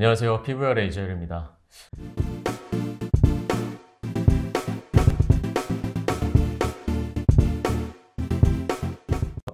안녕하세요. 피부열의 이재율입니다.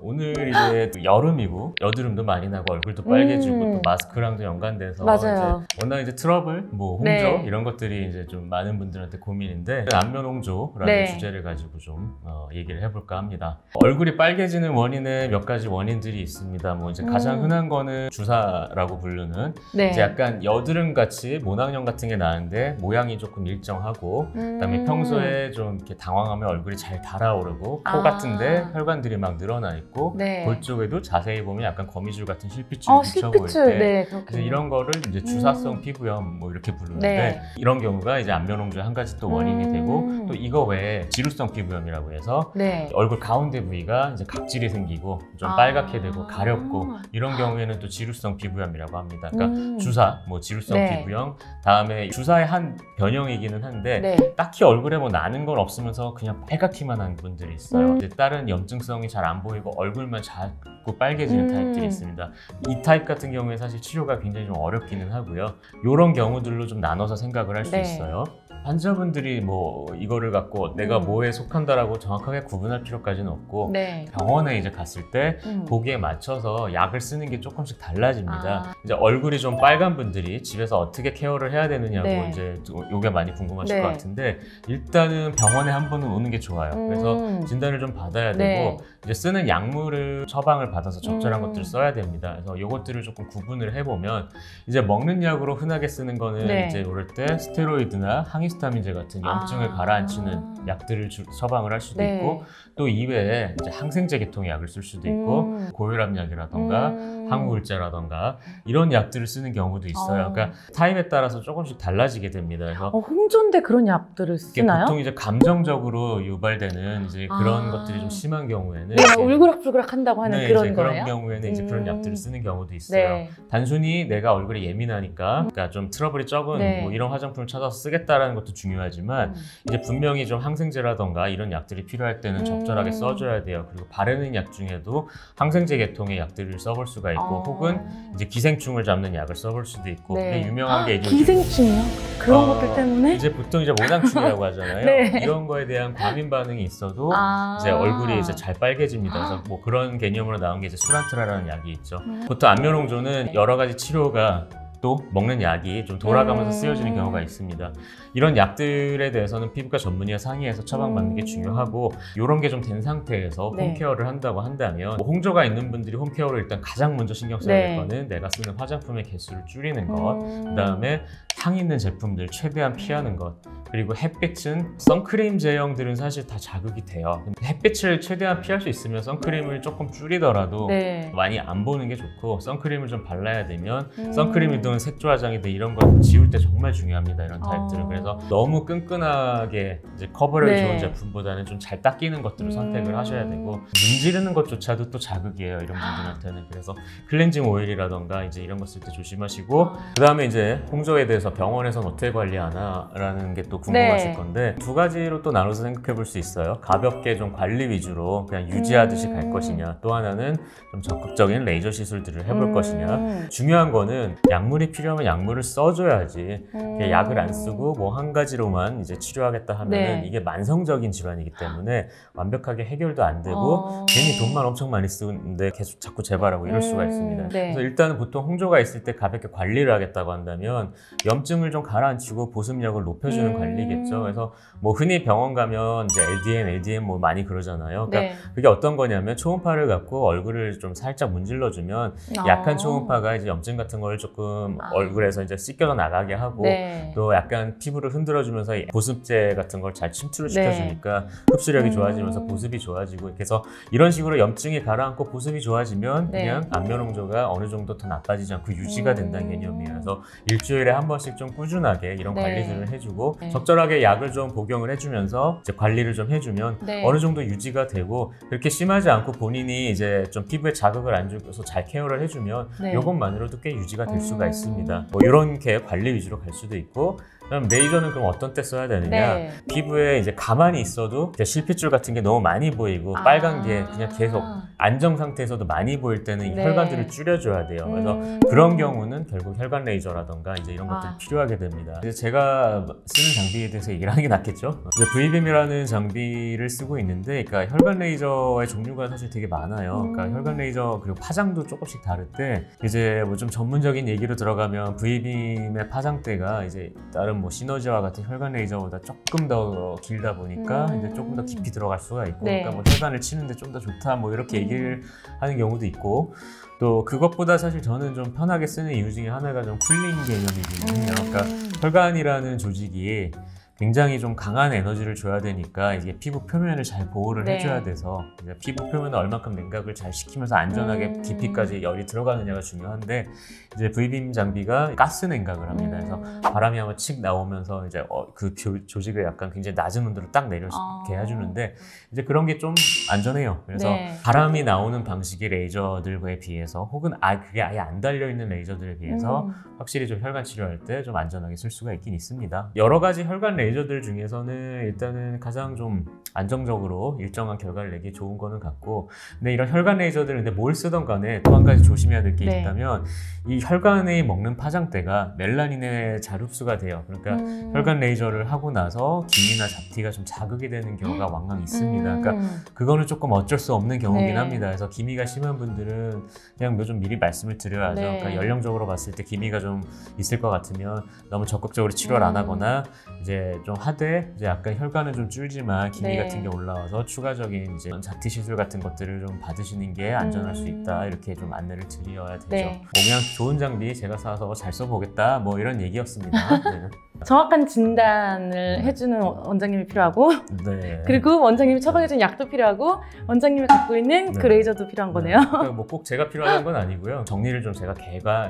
오늘 이제 여름이고 여드름도 많이 나고 얼굴도 빨개지고 또 마스크랑도 연관돼서 맞아요. 이제 워낙 이제 트러블, 뭐 홍조 네. 이런 것들이 이제 좀 많은 분들한테 고민인데 안면 홍조라는 네. 주제를 가지고 좀 얘기를 해볼까 합니다. 얼굴이 빨개지는 원인에 몇 가지 원인들이 있습니다. 뭐 이제 가장 흔한 거는 주사라고 부르는 네. 이제 약간 여드름 같이 모낭염 같은 게 나는데 모양이 조금 일정하고 그다음에 평소에 좀 이렇게 당황하면 얼굴이 잘 달아오르고 코 같은데 혈관들이 막 늘어나 있고 네. 볼 쪽에도 자세히 보면 약간 거미줄 같은 실핏줄이 비쳐 보일 실핏줄. 때 네, 그래서 그렇군요. 이런 거를 이제 주사성 피부염 뭐 이렇게 부르는데 네. 이런 경우가 이제 안면 홍조의 한 가지 또 원인이 되고 또 이거 외에 지루성 피부염이라고 해서 네. 얼굴 가운데 부위가 이제 각질이 생기고 좀 빨갛게 되고 가렵고 이런 경우에는 또 지루성 피부염이라고 합니다. 그러니까 주사, 뭐 지루성 네. 피부염, 다음에 주사의 한 변형이기는 한데 네. 딱히 얼굴에 뭐 나는 건 없으면서 그냥 빨갛기만 한 분들이 있어요. 이제 다른 염증성이 잘 안 보이고 얼굴만 자꾸 빨개지는 타입들이 있습니다. 이 타입 같은 경우에 사실 치료가 굉장히 좀 어렵기는 하고요. 이런 경우들로 좀 나눠서 생각을 할 수 네. 있어요. 환자분들이 뭐 이거를 갖고 내가 뭐에 속한다라고 정확하게 구분할 필요까지는 없고 네. 병원에 이제 갔을 때 거기에 맞춰서 약을 쓰는 게 조금씩 달라집니다. 이제 얼굴이 좀 빨간 분들이 집에서 어떻게 케어를 해야 되느냐고 네. 이제 요게 많이 궁금하실 네. 것 같은데 일단은 병원에 한 번은 오는 게 좋아요. 그래서 진단을 좀 받아야 되고 이제 쓰는 약물을 처방을 받아서 적절한 것들을 써야 됩니다. 그래서 요것들을 조금 구분을 해보면 이제 먹는 약으로 흔하게 쓰는 거는 네. 이제 이럴 때 스테로이드나 항히스타민제 같은 염증을 가라앉히는 약들을 처방을 할 수도 네. 있고 또 이외에 이제 항생제 계통의 약을 쓸 수도 있고 고혈압 약이라던가 항우울제라던가 이런 약들을 쓰는 경우도 있어요. 그러니까 타입에 따라서 조금씩 달라지게 됩니다. 그래서 홍조인데 그런 약들을 이게 쓰나요? 보통 이제 감정적으로 유발되는 이제 그런 것들이 좀 심한 경우에는 네, 이제 울그락불그락 한다고 하는 네, 그런 이제 거예요? 그런 경우에는 이제 그런 약들을 쓰는 경우도 있어요. 네. 단순히 내가 얼굴이 예민하니까 그러니까 좀 트러블이 적은 네. 뭐 이런 화장품을 찾아서 쓰겠다라는 것도 중요하지만 이제 분명히 좀 항생제라던가 이런 약들이 필요할 때는 적절하게 써줘야 돼요. 그리고 바르는 약 중에도 항생제 계통의 약들을 써볼 수가 있고 혹은 이제 기생충을 잡는 약을 써볼 수도 있고 네. 근데 유명한 게 이제 기생충이요? 그런 것들 때문에? 이제 보통 이제 모낭충이라고 하잖아요. 네. 이런 거에 대한 과민 반응이 있어도 아. 이제 얼굴이 이제 잘 빨개집니다. 그래서 뭐 그런 개념으로 나온 게 이제 수란트라라는 약이 있죠. 보통 안면 홍조는 여러 가지 치료가 또 먹는 약이 좀 돌아가면서 쓰여지는 경우가 있습니다. 이런 약들에 대해서는 피부과 전문의와 상의해서 처방받는 게 중요하고 이런 게 좀 된 상태에서 네. 홈케어를 한다고 한다면 뭐 홍조가 있는 분들이 홈케어를 일단 가장 먼저 신경 써야 될 네. 거는 내가 쓰는 화장품의 개수를 줄이는 것 그다음에 향 있는 제품들 최대한 피하는 것 그리고 햇빛은 선크림 제형들은 사실 다 자극이 돼요. 근데 햇빛을 최대한 피할 수 있으면 선크림을 조금 줄이더라도 네. 많이 안 보는 게 좋고 선크림을 좀 발라야 되면 선크림이든 색조 화장이든 이런 거 지울 때 정말 중요합니다. 이런 타입들은. 그래서 너무 끈끈하게 이제 커버력이 네. 좋은 제품보다는 좀 잘 닦이는 것들을 선택을 하셔야 되고 문지르는 것조차도 또 자극이에요. 이런 분들한테는. 그래서 클렌징 오일이라던가 이제 이런 거 쓸 때 조심하시고 그 다음에 이제 홍조에 대해서 병원에서는 어떻게 관리하나라는 게 또 궁금하실 네. 건데 두 가지로 또 나눠서 생각해 볼 수 있어요. 가볍게 좀 관리 위주로 그냥 유지하듯이 갈 것이냐 또 하나는 좀 적극적인 레이저 시술들을 해볼 것이냐 중요한 거는 약물이 필요하면 약물을 써줘야지 약을 안 쓰고 뭐 한 가지로만 이제 치료하겠다 하면은 네. 이게 만성적인 질환이기 때문에 완벽하게 해결도 안 되고 괜히 돈만 엄청 많이 쓰는데 계속 자꾸 재발하고 이럴 수가 있습니다. 네. 그래서 일단은 보통 홍조가 있을 때 가볍게 관리를 하겠다고 한다면 염증을 좀 가라앉히고 보습력을 높여주는 관리겠죠. 그래서 뭐 흔히 병원 가면 이제 LDN 뭐 많이 그러잖아요. 그러니까 네. 그게 어떤 거냐면 초음파를 갖고 얼굴을 좀 살짝 문질러주면 약한 초음파가 이제 염증 같은 걸 조금 얼굴에서 이제 씻겨져 나가게 하고 네. 또 약간 피부를 흔들어주면서 보습제 같은 걸 잘 침투를 시켜주니까 흡수력이 좋아지면서 보습이 좋아지고 이렇게 해서 이런 식으로 염증이 가라앉고 보습이 좋아지면 네. 그냥 안면 홍조가 어느 정도 더 나빠지지 않고 유지가 된다는 개념이에요. 그래서 일주일에 한 번씩 좀 꾸준하게 이런 네. 관리들을 해주고 네. 적절하게 약을 좀 복용을 해주면서 이제 관리를 좀 해주면 네. 어느 정도 유지가 되고 그렇게 심하지 않고 본인이 이제 좀 피부에 자극을 안 주고서 잘 케어를 해주면 네. 이것만으로도 꽤 유지가 될 수가 있습니다. 뭐 이렇게 관리 위주로 갈 수도 있고 그럼 레이저는 그럼 어떤 때 써야 되느냐? 네. 피부에 이제 가만히 있어도 이제 실핏줄 같은 게 너무 많이 보이고 빨간 게 그냥 계속 안정 상태에서도 많이 보일 때는 이 네. 혈관들을 줄여줘야 돼요. 그래서 그런 경우는 결국 혈관 레이저라던가 이제 이런 것들이 필요하게 됩니다. 이제 제가 쓰는 장비에 대해서 얘기를 하는 게 낫겠죠? 이제 V빔이라는 장비를 쓰고 있는데, 그러니까 혈관 레이저의 종류가 사실 되게 많아요. 그러니까 혈관 레이저 그리고 파장도 조금씩 다를 때, 이제 뭐 좀 전문적인 얘기로 들어가면 V빔의 파장대가 이제 다른 뭐 시너지와 같은 혈관 레이저보다 조금 더 길다 보니까 이제 조금 더 깊이 들어갈 수가 있고, 네. 그러니까 뭐 혈관을 치는데 좀 더 좋다 뭐 이렇게 얘기를 하는 경우도 있고, 또 그것보다 사실 저는 좀 편하게 쓰는 이유 중에 하나가 좀 쿨링 개념이긴 해요. 그러니까 혈관이라는 조직이 굉장히 좀 강한 에너지를 줘야 되니까 이게 피부 표면을 잘 보호를 네. 해줘야 돼서 이제 피부 표면을 얼만큼 냉각을 잘 시키면서 안전하게 깊이까지 열이 들어가느냐가 중요한데, 이제 V빔 장비가 가스 냉각을 합니다. 그래서 바람이 한번 칙 나오면서 이제 그 조직을 약간 굉장히 낮은 온도로 딱 내려게 해주는데, 이제 그런 게 좀 안전해요. 그래서 네. 바람이 나오는 방식의 레이저들에 비해서, 혹은 그게 아예 안 달려있는 레이저들에 비해서 확실히 좀 혈관 치료할 때 좀 안전하게 쓸 수가 있긴 있습니다. 여러 가지 혈관 레이저들 중에서는 일단은 가장 좀 안정적으로 일정한 결과를 내기 좋은 거는 같고, 근데 이런 혈관 레이저들은 근데 뭘 쓰던 간에 또 한 가지 조심해야 될 게 네. 있다면, 이 혈관에 먹는 파장대가 멜라닌에 잘 흡수가 돼요. 그러니까 혈관 레이저를 하고 나서 기미나 잡티가 좀 자극이 되는 경우가 왕왕 있습니다. 그러니까 그거는 조금 어쩔 수 없는 경우긴 네. 합니다. 그래서 기미가 심한 분들은 그냥 뭐 좀 미리 말씀을 드려야죠. 네. 그러니까 연령적으로 봤을 때 기미가 좀 있을 것 같으면 너무 적극적으로 치료를 안 하거나, 이제 좀 하되 이제 약간 혈관은 좀 줄지만 기미 네. 같은 게 올라와서 추가적인 이제 잡티 시술 같은 것들을 좀 받으시는 게 안전할 수 있다, 이렇게 좀 안내를 드려야 되죠. 네. 뭐 그냥 좋은 장비 제가 사서 잘 써보겠다 뭐 이런 얘기였습니다. 네. 정확한 진단을 해주는 원장님이 필요하고, 네. 그리고 원장님이 처방해준 약도 필요하고, 원장님이 갖고 있는 그 네. 레이저도 필요한 거네요. 그러니까 뭐 꼭 제가 필요한 건 아니고요. 정리를 좀 제가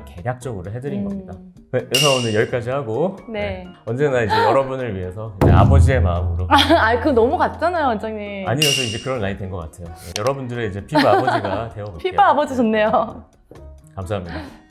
개략적으로 해드린 겁니다. 네, 그래서 오늘 여기까지 하고, 네. 언제나 이제 여러분을 위해서 이제 아버지의 마음으로. 아, 그거 너무 같잖아요, 원장님. 아니어서 이제 그런 나이 된 것 같아요. 여러분들의 이제 피부 아버지가 되어볼게요. 피부 아버지 좋네요. 감사합니다.